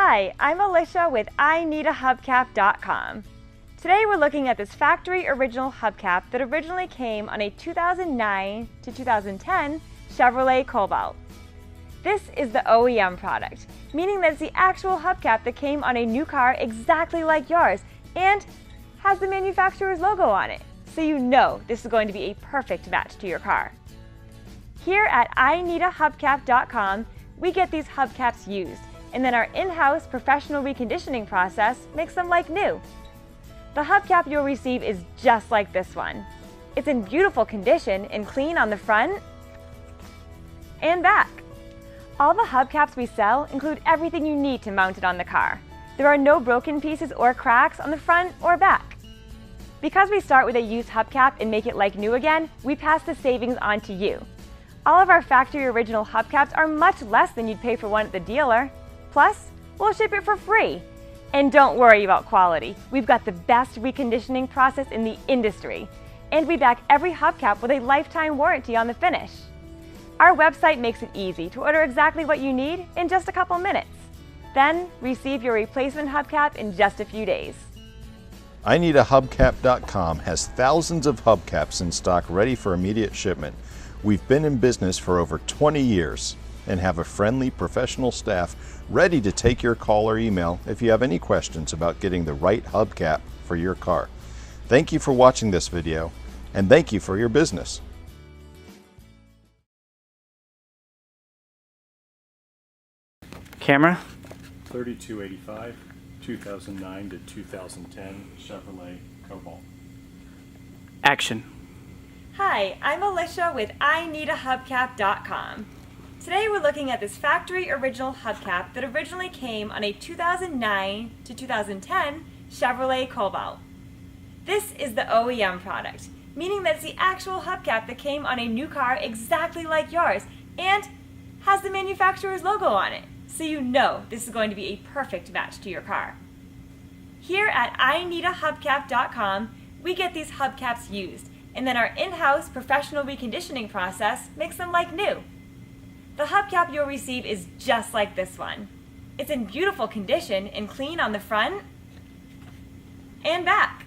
Hi, I'm Alicia with IneedAHubcap.com. Today we're looking at this factory original hubcap that originally came on a 2009 to 2010 Chevrolet Cobalt. This is the OEM product, meaning that it's the actual hubcap that came on a new car exactly like yours and has the manufacturer's logo on it, so you know this is going to be a perfect match to your car. Here at IneedAHubcap.com, we get these hubcaps used, and then our in-house professional reconditioning process makes them like new. The hubcap you'll receive is just like this one. It's in beautiful condition and clean on the front and back. All the hubcaps we sell include everything you need to mount it on the car. There are no broken pieces or cracks on the front or back. Because we start with a used hubcap and make it like new again, we pass the savings on to you. All of our factory original hubcaps are much less than you'd pay for one at the dealer. Plus, we'll ship it for free. And don't worry about quality. We've got the best reconditioning process in the industry. And we back every hubcap with a lifetime warranty on the finish. Our website makes it easy to order exactly what you need in just a couple minutes. Then, receive your replacement hubcap in just a few days. IneedAHubcap.com has thousands of hubcaps in stock ready for immediate shipment. We've been in business for over 20 years and have a friendly professional staff ready to take your call or email if you have any questions about getting the right hubcap for your car. Thank you for watching this video, and thank you for your business. Camera. 3285, 2009 to 2010 Chevrolet Cobalt. Action. Hi, I'm Alicia with IneedAHubcap.com. Today we're looking at this factory original hubcap that originally came on a 2009 to 2010 Chevrolet Cobalt. This is the OEM product, meaning that it's the actual hubcap that came on a new car exactly like yours and has the manufacturer's logo on it, so you know this is going to be a perfect match to your car. Here at IneedAHubcap.com, we get these hubcaps used, and then our in-house professional reconditioning process makes them like new. The hubcap you'll receive is just like this one. It's in beautiful condition and clean on the front and back.